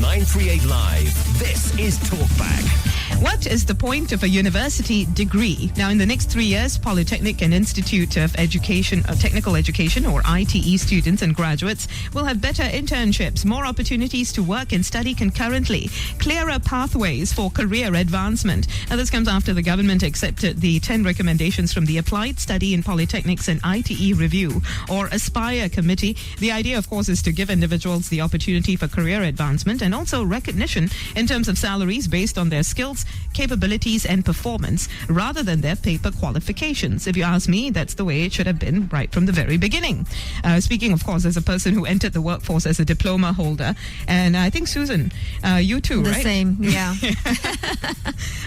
938 Live. This is Talkback. What is the point of a university degree? Now, in the next 3 years, Polytechnic and Institute of Technical Education, or ITE students and graduates will have better internships, more opportunities to work and study concurrently, clearer pathways for career advancement. Now, this comes after the government accepted the 10 recommendations from the Applied Study in Polytechnics and ITE Review, or ASPIRE committee. The idea, of course, is to give individuals the opportunity for career advancement and also recognition in terms of salaries based on their skills, capabilities and performance rather than their paper qualifications. If you ask me, that's the way it should have been right from the very beginning. Speaking, of course, as a person who entered the workforce as a diploma holder, and I think, Susan, you too, right? The same, yeah.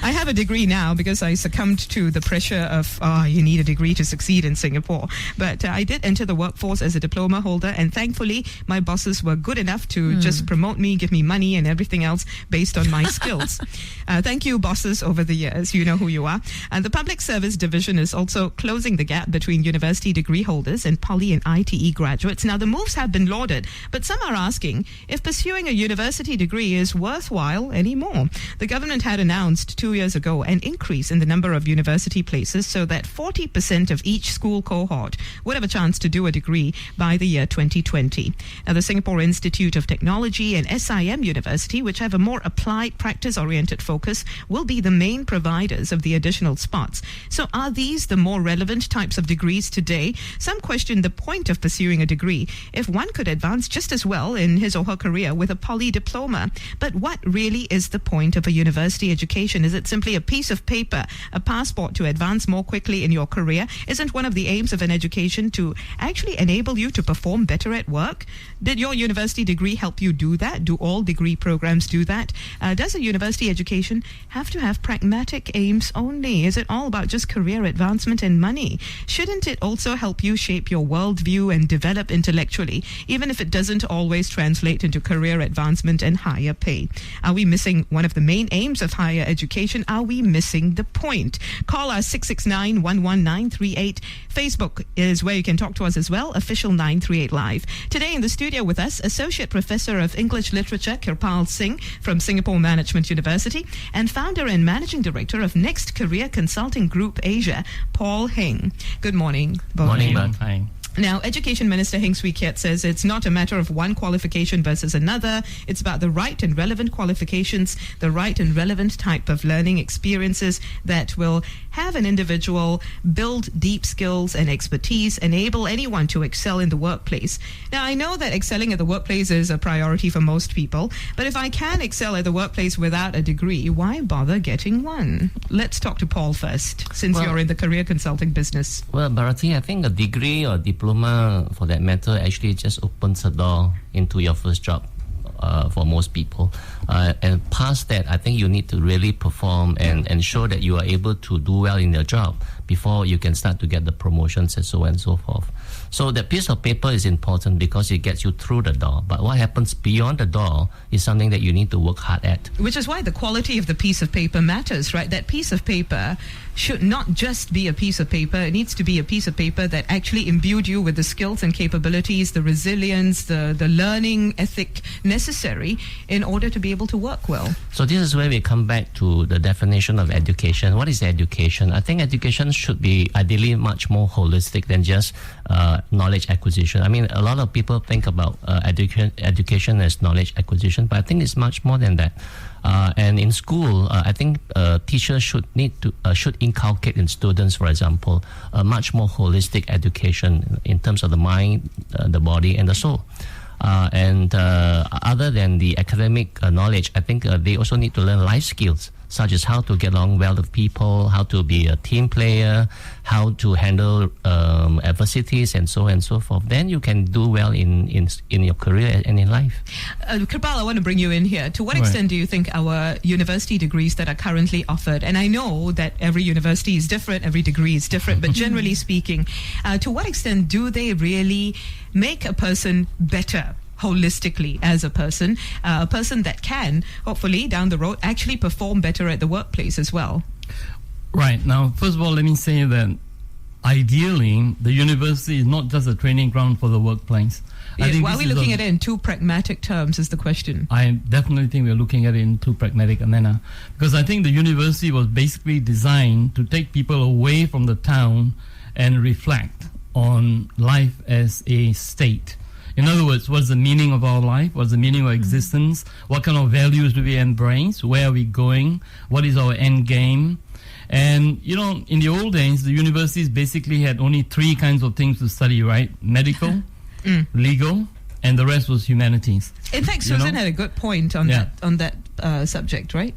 I have a degree now because I succumbed to the pressure of, you need a degree to succeed in Singapore. But I did enter the workforce as a diploma holder, and thankfully, my bosses were good enough to just promote me, give me money and everything else based on my skills. Thank you, bosses, over the years. You know who you are. And the Public Service Division is also closing the gap between university degree holders and poly and ITE graduates. Now, the moves have been lauded, but some are asking if pursuing a university degree is worthwhile anymore. The government had announced 2 years ago an increase in the number of university places so that 40% of each school cohort would have a chance to do a degree by the year 2020. Now, the Singapore Institute of Technology and SIM University, which have a more applied, practice-oriented focus, will be the main providers of the additional spots. So are these the more relevant types of degrees today? Some question the point of pursuing a degree if one could advance just as well in his or her career with a poly diploma. But what really is the point of a university education? Is it simply a piece of paper, a passport to advance more quickly in your career? Isn't one of the aims of an education to actually enable you to perform better at work? Did your university degree help you do that? Do all degree programs do that? Does a university education have to have pragmatic aims only? Is it all about just career advancement and money? Shouldn't it also help you shape your worldview and develop intellectually, even if it doesn't always translate into career advancement and higher pay? Are we missing one of the main aims of higher education? Are we missing the point? Call us 669-11938. Facebook is where you can talk to us as well, official 938 Live. Today in the studio with us, Associate Professor of English Literature, Kirpal Singh from Singapore Management University, and Founder and Managing Director of Next Career Consulting Group Asia, Paul Heng. Good morning, both. Morning, man. Hi. Now, Education Minister Heng says it's not a matter of one qualification versus another. It's about the right and relevant qualifications, the right and relevant type of learning experiences that will have an individual build deep skills and expertise, enable anyone to excel in the workplace. Now, I know that excelling at the workplace is a priority for most people, but if I can excel at the workplace without a degree, why bother getting one? Let's talk to Paul first, since you're in the career consulting business. Well, Bharati, I think a degree or diploma, for that matter, actually just opens the door into your first job for most people. And past that, I think you need to really perform and ensure that you are able to do well in your job before you can start to get the promotions and so on and so forth. So that piece of paper is important because it gets you through the door. But what happens beyond the door is something that you need to work hard at. Which is why the quality of the piece of paper matters, right? That piece of paper should not just be a piece of paper. It needs to be a piece of paper that actually imbued you with the skills and capabilities, the resilience, the learning ethic necessary in order to be able to work well. So this is where we come back to the definition of education. What is education? I think education should be ideally much more holistic than just knowledge acquisition. I mean, a lot of people think about education as knowledge acquisition, but I think it's much more than that. And in school, I think teachers should inculcate in students, for example, a much more holistic education in terms of the mind, the body, and the soul. And other than the academic knowledge, I think they also need to learn life skills, such as how to get along well with people, how to be a team player, how to handle adversities, and so on and so forth. Then you can do well in your career and in life. Kirpal, I want to bring you in here. To what extent do you think our university degrees that are currently offered, and I know that every university is different, every degree is different, but generally speaking, to what extent do they really make a person better holistically as a person that can, hopefully down the road, actually perform better at the workplace as well? Right. Now, first of all, let me say that ideally, the university is not just a training ground for the workplace. I think Why are this we is looking at it in too pragmatic terms is the question. I definitely think we're looking at it in too pragmatic a manner, because I think the university was basically designed to take people away from the town and reflect on life as a state. In other words, what's the meaning of our life? What's the meaning of existence? What kind of values do we embrace? Where are we going? What is our end game? And, in the old days, the universities basically had only 3 kinds of things to study, right? Medical, legal, and the rest was humanities. In fact, Susan had a good point on that subject, right?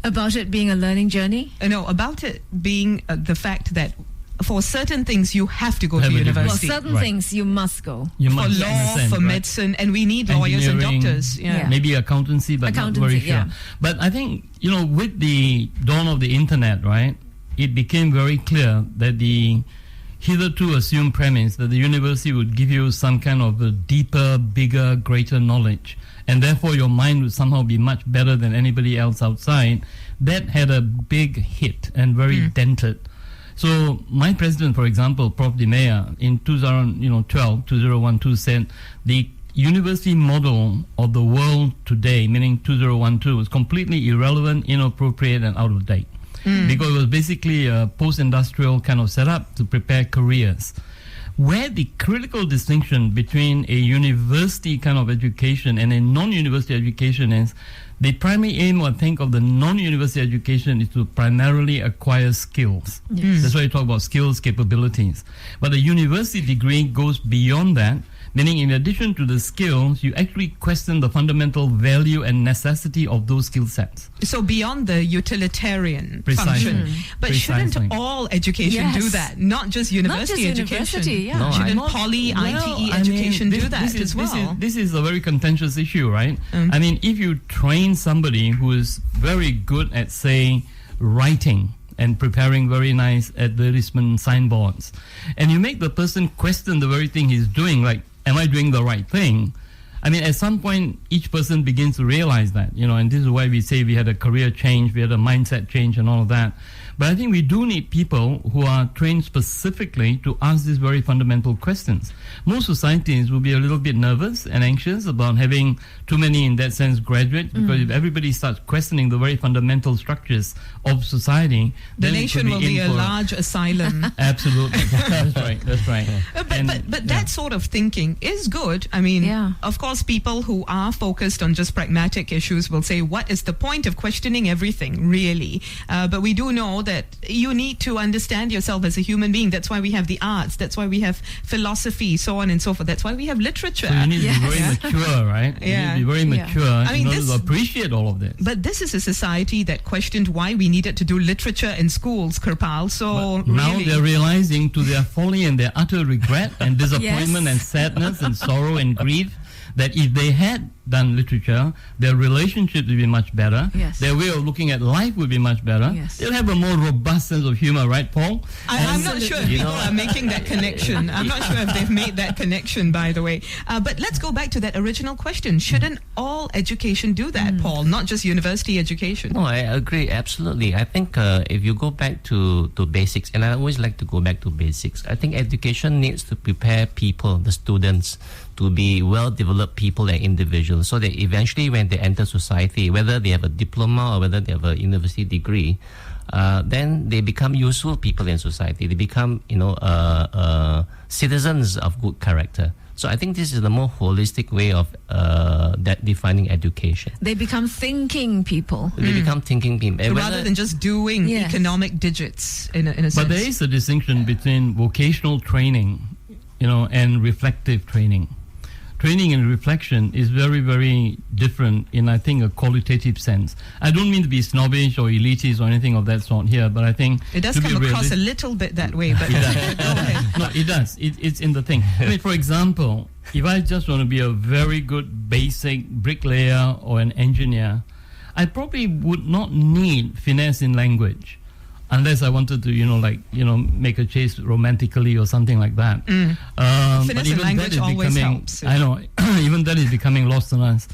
About it being a learning journey? No, about it being the fact that for certain things you have to go to Have a degree. Well, university. certain things you must go. You For must law, understand, for right? medicine, and we need lawyers and Engineering, doctors. Yeah. Maybe accountancy, but not very sure. yeah. But I think, with the dawn of the internet, right, it became very clear that the hitherto assumed premise that the university would give you some kind of a deeper, bigger, greater knowledge, and therefore your mind would somehow be much better than anybody else outside, that had a big hit and very dented. So my president, for example, Prof. De Meyer, in 2012 said the university model of the world today, meaning 2012, was completely irrelevant, inappropriate, and out of date. Because it was basically a post-industrial kind of setup to prepare careers. Where the critical distinction between a university kind of education and a non-university education is, the primary aim, I think, of the non-university education is to primarily acquire skills. Yes. That's why you talk about skills, capabilities. But the university degree goes beyond that, meaning in addition to the skills, you actually question the fundamental value and necessity of those skill sets. So beyond the utilitarian Precisely. function. But Precisely. shouldn't all education do Yes. that? Not just university Not just education. university, yeah. No, Shouldn't Not- poly, well, ITE I education mean, do that this is, as well? This is a very contentious issue, right? I mean, if you train somebody who is very good at, say, writing and preparing very nice advertisement signboards, and you make the person question the very thing he's doing, like, am I doing the right thing? I mean, at some point, each person begins to realize that, and this is why we say we had a career change, we had a mindset change and all of that. But I think we do need people who are trained specifically to ask these very fundamental questions. Most societies will be a little bit nervous and anxious about having too many, in that sense, graduates, because if everybody starts questioning the very fundamental structures of society, The then it nation could will in be a for large asylum. Absolutely. That's right. But that sort of thinking is good. I mean, Yeah. of course, people who are focused on just pragmatic issues will say, what is the point of questioning everything, really? But we do know that you need to understand yourself as a human being. That's why we have the arts. That's why we have philosophy, so on and so forth. That's why we have literature. So you need to be very Yes. mature, right? You need to be very Yeah. mature I mean, in order this- to appreciate all of this. But this is a society that questioned why we needed to do literature in schools, Kirpal. So But now really, they're realizing, to their folly and their utter regret and disappointment Yes. and sadness and sorrow and grief, that if they had done literature, their relationship would be much better. Yes. Their way of looking at life would be much better. Yes. They'll have a more robust sense of humor, right, Paul? I'm not sure if people are making that connection. I'm not sure if they've made that connection, by the way. But let's go back to that original question. Shouldn't all education do that, Paul? Not just university education. No, I agree, absolutely. I think if you go back to basics, and I always like to go back to basics, I think education needs to prepare people, the students, to be well-developed people and individuals, so that eventually when they enter society, whether they have a diploma or whether they have a university degree, then they become useful people in society. They become, citizens of good character. So I think this is the more holistic way of that defining education. They become thinking people. They become thinking people. And Rather whether- than just doing Yes. economic digits in a sense. But there is a distinction between vocational training, and reflective training. Training and reflection is very, very different in, I think, a qualitative sense. I don't mean to be snobbish or elitist or anything of that sort here, but I think It does to be come across a realistic- little bit that way, but It does. go ahead. No, it does. It's in the thing. I mean, for example, if I just want to be a very good basic bricklayer or an engineer, I probably would not need finesse in language, unless I wanted to, make a chase romantically or something like that. But Finesse in even that language is always becoming, helps. I know, even that is becoming lost on us.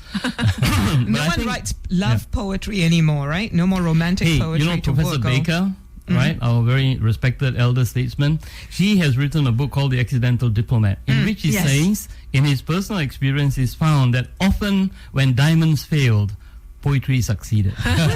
No one writes love poetry anymore, right? No more romantic Hey, poetry to Professor work on. Baker, right, our very respected elder statesman, he has written a book called The Accidental Diplomat, in which he says, in his personal experience, he's found that often when diamonds failed, poetry succeeded. I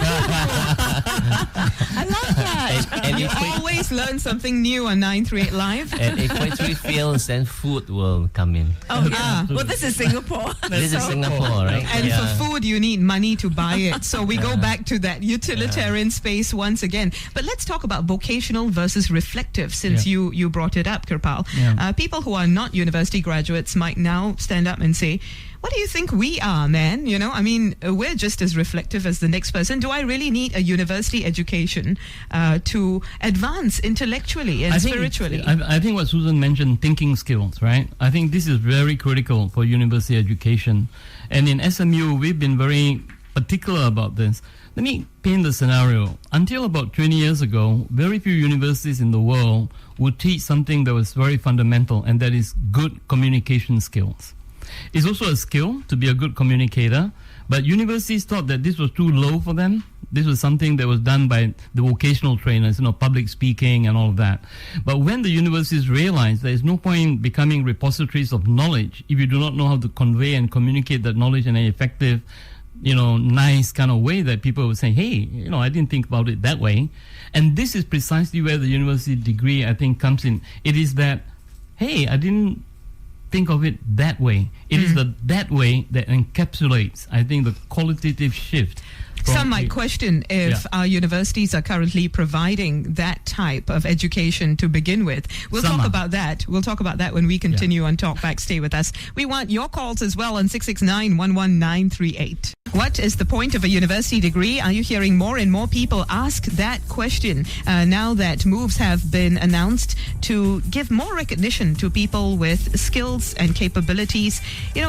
love that. And You always learn something new on 938 Live. And if poetry fails, then food will come in. Oh, yeah. Well, this is Singapore. This is Singapore, right? And for food, you need money to buy it. So we go back to that utilitarian space once again. But let's talk about vocational versus reflective, since you brought it up, Kirpal. Yeah. People who are not university graduates might now stand up and say, what do you think we are, man? You know, I mean, we're just as reflective as the next person. Do I really need a university education to advance intellectually and spiritually? I think what Susan mentioned, thinking skills, right? I think this is very critical for university education. And in SMU, we've been very particular about this. Let me paint the scenario. Until about 20 years ago, very few universities in the world would teach something that was very fundamental, and that is good communication skills. It's also a skill to be a good communicator, but universities thought that this was too low for them. This was something that was done by the vocational trainers, public speaking and all of that. But when the universities realized there is no point becoming repositories of knowledge if you do not know how to convey and communicate that knowledge in an effective, nice kind of way, that people would say, hey, I didn't think about it that way. And this is precisely where the university degree, I think, comes in. It is that, hey, I didn't think of it that way. It is that way that encapsulates, I think, the qualitative shift. Some might question if our universities are currently providing that type of education to begin with. We'll talk about that. We'll talk about that when we continue on Talkback. Stay with us. We want your calls as well on 669-11938. What is the point of a university degree? Are you hearing more and more people ask that question now that moves have been announced to give more recognition to people with skills and capabilities?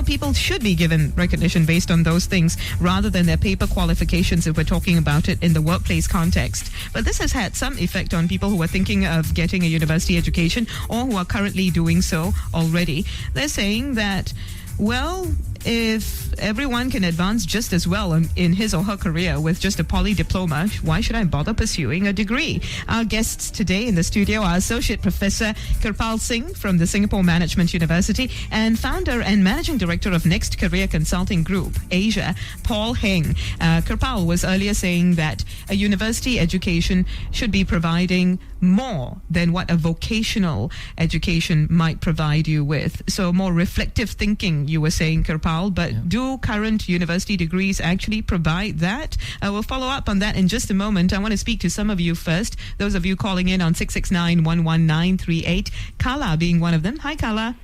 People should be given recognition based on those things rather than their paper qualifications if we're talking about it in the workplace context. But this has had some effect on people who are thinking of getting a university education or who are currently doing so already. They're saying that, well, if everyone can advance just as well in his or her career with just a poly diploma, why should I bother pursuing a degree? Our guests today in the studio are Associate Professor Kirpal Singh from the Singapore Management University and founder and Managing Director of Next Career Consulting Group, Asia, Paul Heng. Kirpal was earlier saying that a university education should be providing more than what a vocational education might provide you with. So more reflective thinking, you were saying, Kirpal. But do current university degrees actually provide that? We'll follow up on that in just a moment. I want to speak to some of you first. Those of you calling in on 669-11938. Kala being one of them. Hi, Kala.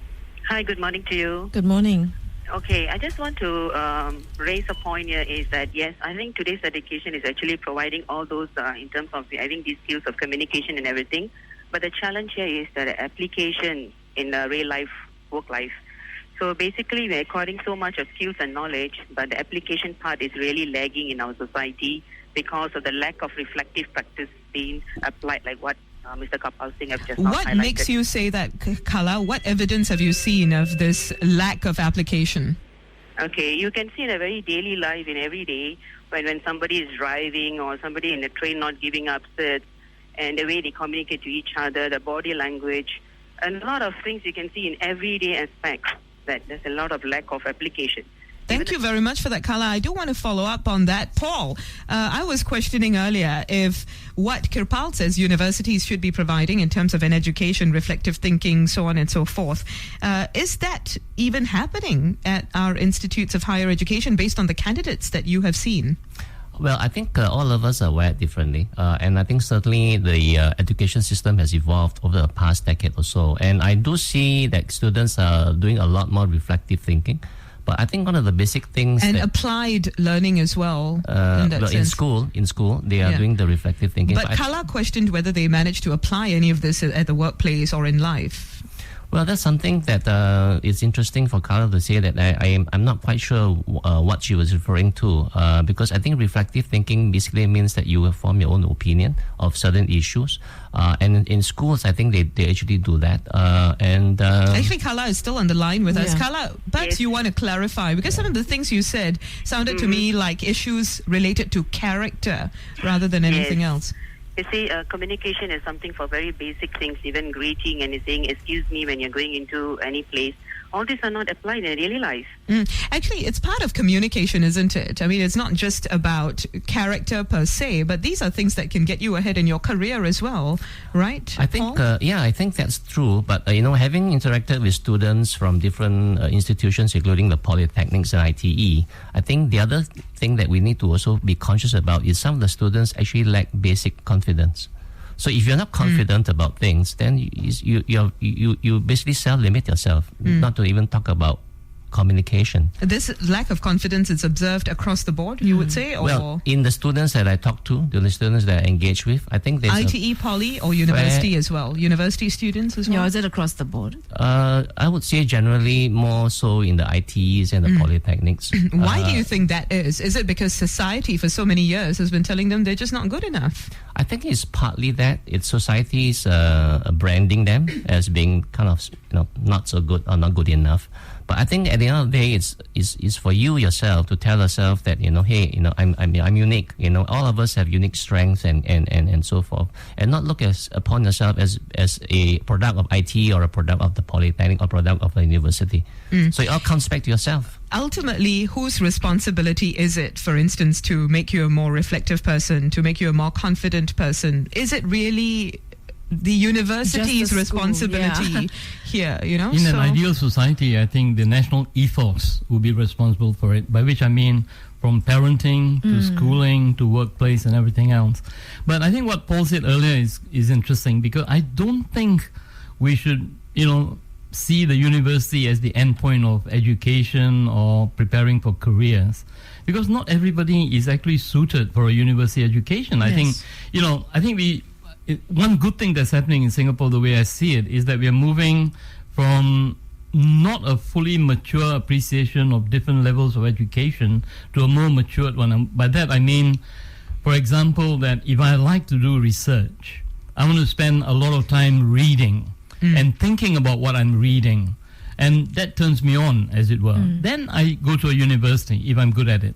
Hi, good morning to you. Good morning. Okay, I just want to raise a point here is that, yes, I think today's education is actually providing all those in terms of, these skills of communication and everything. But the challenge here is that the application in real life, work life. So basically, we're acquiring so much of skills and knowledge, but the application part is really lagging in our society because of the lack of reflective practice being applied, like what Mr. Kirpal Singh have just What highlighted. makes you say that, Kala? What evidence have you seen of this lack of application? Okay, you can see in a very daily life, in every day, when somebody is driving or somebody in a train not giving up seats, and the way they communicate to each other, the body language, and a lot of things you can see in everyday aspects. That there's a lot of lack of application. Thank you very much for that, Kala. I do want to follow up on that. Paul, I was questioning earlier if what Kirpal says universities should be providing in terms of an education, reflective thinking, so on and so forth, is that even happening at our institutes of higher education based on the candidates that you have seen? Well, I think all of us are wired differently. And I think certainly the education system has evolved over the past decade or so. And I do see that students are doing a lot more reflective thinking. But I think one of the basic things and applied learning as well. In school, they are doing the reflective thinking. But Kala questioned whether they managed to apply any of this at the workplace or in life. Well, that's something that is interesting for Kala to say that I'm not quite sure what she was referring to because I think reflective thinking basically means that you will form your own opinion of certain issues. And in schools, I think they actually do that. Actually, Kala is still on the line with us. Kala, perhaps you want to clarify because some of the things you said sounded to me like issues related to character rather than anything else. You see, communication is something for very basic things, even greeting and saying excuse me when you're going into any place. All these are not applied in daily life. Actually, it's part of communication, isn't it? I mean, it's not just about character per se, but these are things that can get you ahead in your career as well, right? I think, I think that's true. But, having interacted with students from different institutions, including the polytechnics and ITE, I think the other thing that we need to also be conscious about is some of the students actually lack basic confidence. So if you're not confident about things, then you basically self-limit yourself, not to even talk about communication. This lack of confidence is observed across the board, you would say? Or well, in the students that I talk to, the students that I engage with, I think there's ITE, poly, or university as well? University students as well? Yeah, is it across the board? I would say generally more so in the ITEs and the polytechnics. Why do you think that is? Is it because society for so many years has been telling them they're just not good enough? I think it's partly that. It's society's branding them as being kind of not so good or not good enough. But I think at the end of the day, it's for you yourself to tell yourself that hey, I'm unique. All of us have unique strengths and so forth, and not look upon yourself as a product of IT or a product of the polytechnic or product of the university. So it all comes back to yourself. Ultimately, whose responsibility is it, for instance, to make you a more reflective person, to make you a more confident person? Is it really the university's responsibility here, In an ideal society, I think the national ethos will be responsible for it, by which I mean from parenting to schooling to workplace and everything else. But I think what Paul said earlier is interesting, because I don't think we should, see the university as the end point of education or preparing for careers, because not everybody is actually suited for a university education. Yes. I think one good thing that's happening in Singapore, the way I see it, is that we are moving from not a fully mature appreciation of different levels of education to a more matured one. And by that I mean, for example, that if I like to do research, I want to spend a lot of time reading and thinking about what I'm reading. And that turns me on, as it were. Then I go to a university if I'm good at it.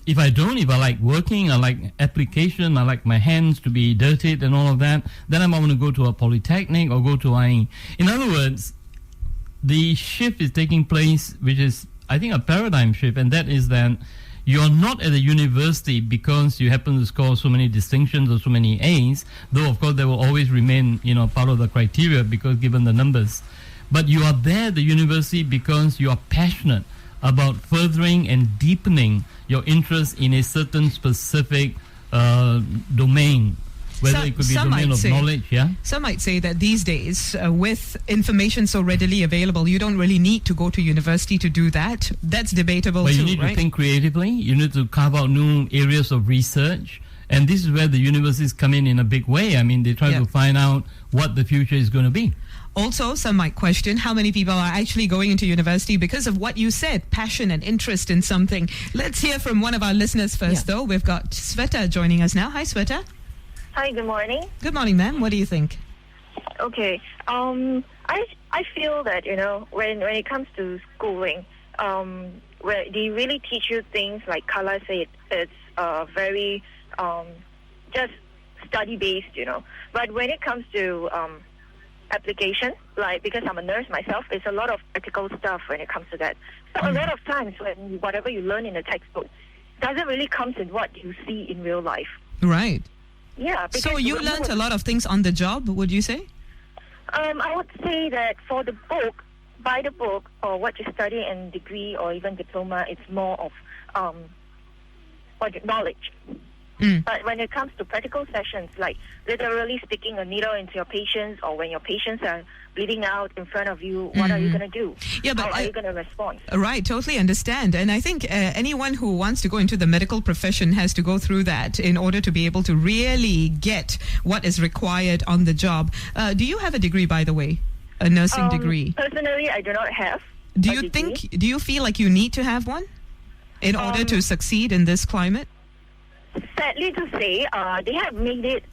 If I don't, if I like working, I like application, I like my hands to be dirtied and all of that, then I might want to go to a polytechnic or go to IE. In other words, the shift is taking place, which is, I think, a paradigm shift, and that is that you're not at a university because you happen to score so many distinctions or so many A's, though of course they will always remain, part of the criteria because given the numbers. But you are there at the university because you are passionate about furthering and deepening your interest in a certain specific domain, whether it could be a domain of knowledge. Some might say that these days, with information so readily available, you don't really need to go to university to do that. That's debatable but too, you need right? to think creatively. You need to carve out new areas of research. And this is where the universities come in a big way. I mean, they try to find out what the future is going to be. Also, some might question how many people are actually going into university because of what you said, passion and interest in something. Let's hear from one of our listeners first, though. We've got Sveta joining us now. Hi, Sveta. Hi, good morning. Good morning, ma'am. What do you think? Okay. I feel that, when it comes to schooling, where they really teach you things like Carla said, it's very just study-based, But when it comes to application, like because I'm a nurse myself, it's a lot of practical stuff when it comes to that. So a lot of times when whatever you learn in the textbook doesn't really come in what you see in real life. Right. Yeah. So you learned a lot of things on the job, would you say? I would say that for the book, by the book, or what you study in degree or even diploma, it's more of knowledge. But when it comes to practical sessions, like literally sticking a needle into your patients, or when your patients are bleeding out in front of you, what are you going to do? Yeah, but how are you going to respond? Right, totally understand. And I think anyone who wants to go into the medical profession has to go through that in order to be able to really get what is required on the job. Do you have a degree, by the way? A nursing degree? Personally, I do not have. Do you feel like you need to have one in order to succeed in this climate? Sadly to say, they have made it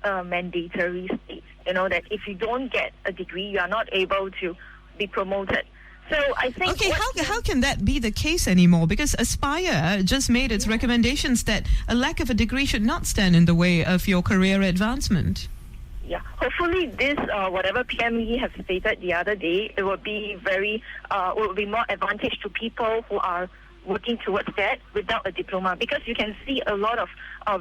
a mandatory state. That if you don't get a degree, you are not able to be promoted. So I think... Okay, how can that be the case anymore? Because Aspire just made its recommendations that a lack of a degree should not stand in the way of your career advancement. Yeah, hopefully this, whatever PME have stated the other day, it will be will be more advantage to people who are working towards that without a diploma, because you can see a lot of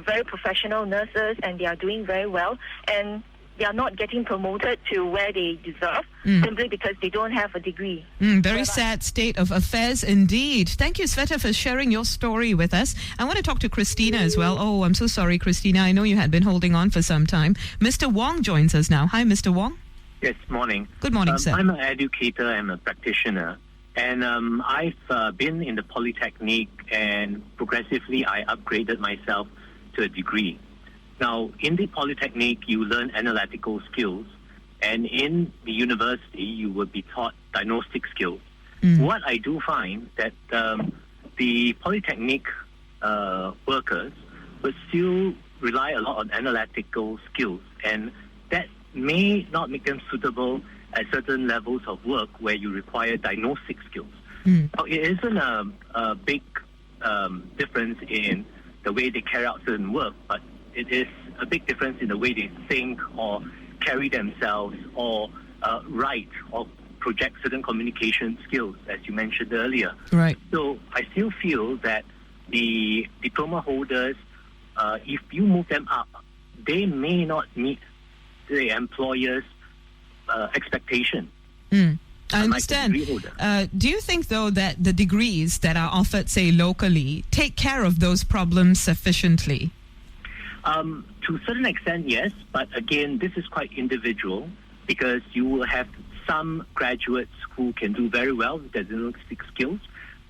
very professional nurses and they are doing very well, and they are not getting promoted to where they deserve simply because they don't have a degree. Very sad state of affairs indeed. Thank you, Sveta, for sharing your story with us. I want to talk to Christina as well. Oh, I'm so sorry, Christina. I know you had been holding on for some time. Mr. Wong joins us now. Hi, Mr. Wong. Yes, morning. Good morning, sir. I'm an educator. I'm a practitioner. And I've been in the polytechnic, and progressively I upgraded myself to a degree. Now, in the polytechnic, you learn analytical skills, and in the university, you will be taught diagnostic skills. What I do find that the polytechnic workers will still rely a lot on analytical skills, and that may not make them suitable at certain levels of work where you require diagnostic skills. Now, it isn't a big difference in the way they carry out certain work, but it is a big difference in the way they think or carry themselves or write or project certain communication skills, as you mentioned earlier. Right. So I still feel that the diploma holders, if you move them up, they may not meet the employer's expectation. I understand. Do you think, though, that the degrees that are offered, say, locally, take care of those problems sufficiently? To a certain extent, yes. But again, this is quite individual, because you will have some graduates who can do very well with their diagnostic skills.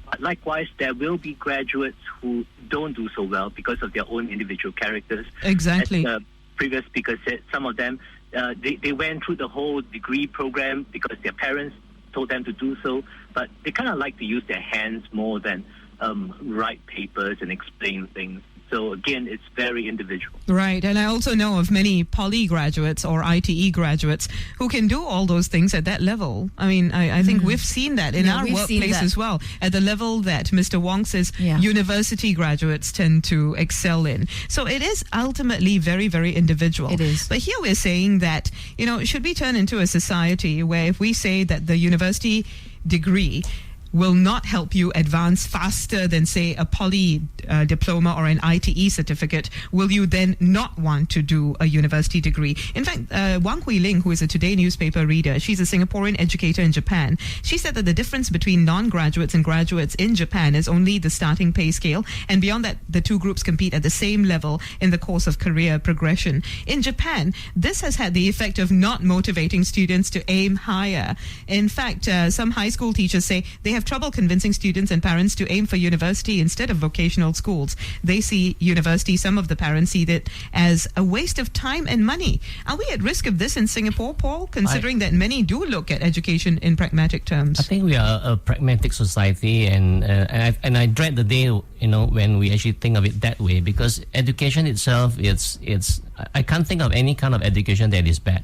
But likewise, there will be graduates who don't do so well because of their own individual characters. Exactly. As the previous speaker said, some of them, they went through the whole degree program because their parents told them to do so, but they kind of like to use their hands more than write papers and explain things. So again, it's very individual. Right, and I also know of many poly graduates or ITE graduates who can do all those things at that level. I mean, I think we've seen that in our workplace as well, at the level that Mr. Wong says university graduates tend to excel in. So it is ultimately very, very individual. It is. But here we're saying that, should we turn into a society where if we say that the university degree will not help you advance faster than, say, a poly diploma or an ITE certificate, will you then not want to do a university degree? In fact, Wang Hui Ling, who is a Today newspaper reader, she's a Singaporean educator in Japan. She said that the difference between non-graduates and graduates in Japan is only the starting pay scale, and beyond that, the two groups compete at the same level in the course of career progression. In Japan, this has had the effect of not motivating students to aim higher. In fact, some high school teachers say they have trouble convincing students and parents to aim for university instead of vocational schools. They see university, some of the parents see it as a waste of time and money. Are we at risk of this in Singapore, Paul, considering that many do look at education in pragmatic terms? I think we are a pragmatic society, and I dread the day, when we actually think of it that way, because education itself, I can't think of any kind of education that is bad.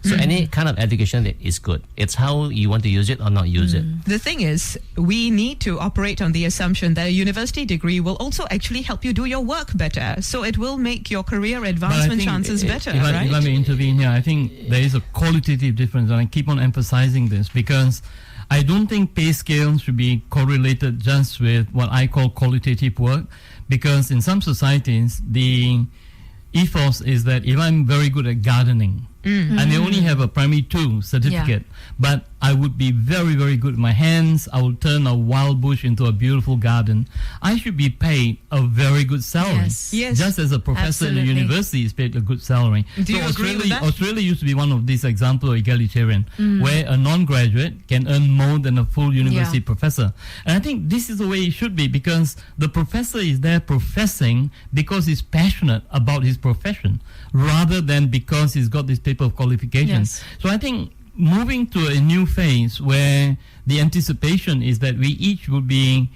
So any kind of education that is good. It's how you want to use it or not use it. The thing is, we need to operate on the assumption that a university degree will also actually help you do your work better. So it will make your career advancement chances better, right? If I may intervene here, I think there is a qualitative difference, and I keep on emphasizing this because I don't think pay scales should be correlated just with what I call qualitative work, because in some societies, the ethos is that if I'm very good at gardening, I may only have a primary 2 certificate, but I would be very, very good with my hands. I will turn a wild bush into a beautiful garden. I should be paid a very good salary. Yes. Just as a professor in the university is paid a good salary. Do you agree with that? Australia used to be one of these examples of egalitarian, where a non-graduate can earn more than a full university professor. And I think this is the way it should be, because the professor is there professing because he's passionate about his profession, rather than because he's got this paper of qualifications. So I think moving to a new phase where the anticipation is that we each will be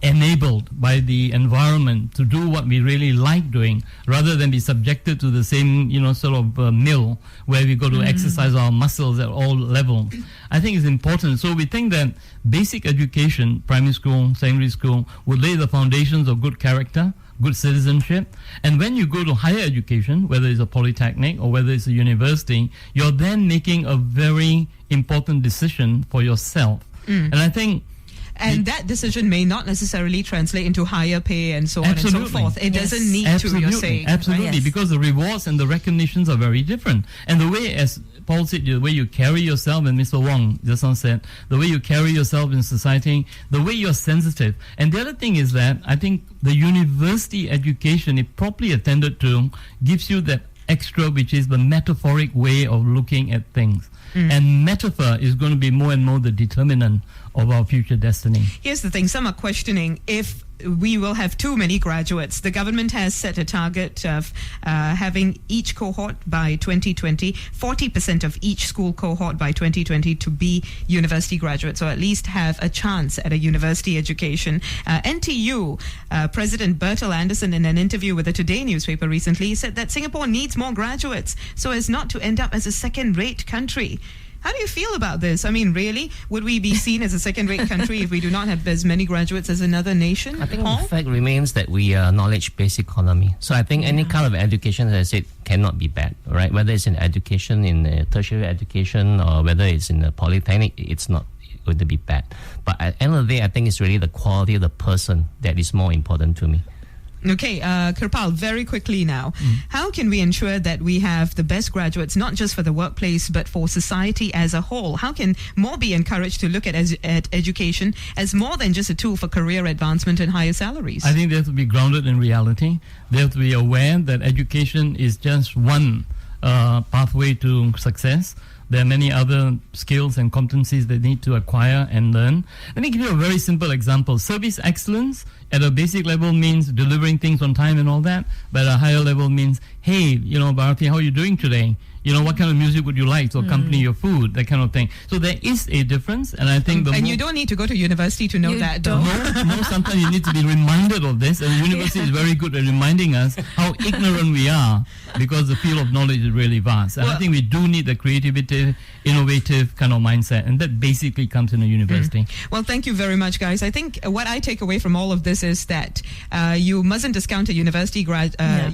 enabled fueled by the environment to do what we really like doing, rather than be subjected to the same, sort of mill where we go to exercise our muscles at all levels. I think it's important. So we think that basic education, primary school, secondary school, would lay the foundations of good character, good citizenship. And when you go to higher education, whether it's a polytechnic or whether it's a university, you're then making a very important decision for yourself. And I think... And that decision may not necessarily translate into higher pay and so on and so forth. It doesn't need to, you're saying. Absolutely, right? Yes. because the rewards and the recognitions are very different. And the way, as Paul said, the way you carry yourself, and Mr. Wong just now said, the way you carry yourself in society, the way you're sensitive. And the other thing is that I think the university education, if properly attended to, gives you that extra, which is the metaphoric way of looking at things. And metaphor is going to be more and more the determinant of our future destiny. Here's the thing. Some are questioning if we will have too many graduates. The government has set a target of having each cohort by 2020, 40% of each school cohort by 2020 to be university graduates, or at least have a chance at a university education. NTU President Bertil Anderson, in an interview with the Today newspaper recently, said that Singapore needs more graduates so as not to end up as a second-rate country. How do you feel about this? I mean, really? Would we be seen as a second-rate country if we do not have as many graduates as another nation? I think the fact remains that we are a knowledge-based economy. So I think any kind of education, as I said, cannot be bad, right? Whether it's in education, in tertiary education, or whether it's in a polytechnic, it's not going to be bad. But at the end of the day, I think it's really the quality of the person that is more important to me. Okay, Kirpal, very quickly now. How can we ensure that we have the best graduates, not just for the workplace, but for society as a whole? How can more be encouraged to look at education as more than just a tool for career advancement and higher salaries? I think they have to be grounded in reality. They have to be aware that education is just one pathway to success. There are many other skills and competencies they need to acquire and learn. Let me give you a very simple example. Service excellence at a basic level means delivering things on time and all that, but at a higher level means, hey, Bharati, how are you doing today? What kind of music would you like to accompany your food? That kind of thing. So there is a difference, and I think and you don't need to go to university to know that, though. No, sometimes you need to be reminded of this, and the university is very good at reminding us how ignorant we are, because the field of knowledge is really vast. And I think we do need the creativity, innovative kind of mindset, and that basically comes in a university. Well, thank you very much, guys. I think what I take away from all of this is that you mustn't discount a university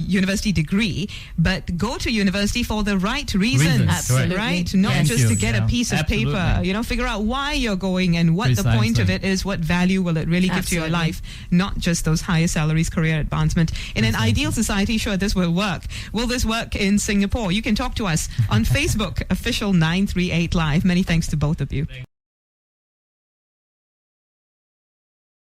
university degree, but go to university for the right reasons. Absolutely. Right? Not just to get a piece of paper. Figure out why you're going and what the point of it is, what value will it really give to your life, not just those higher salaries, career advancement. In an ideal society, sure, this will work. Will this work in Singapore? You can talk to us on Facebook, official 938 Live. Many thanks to both of you.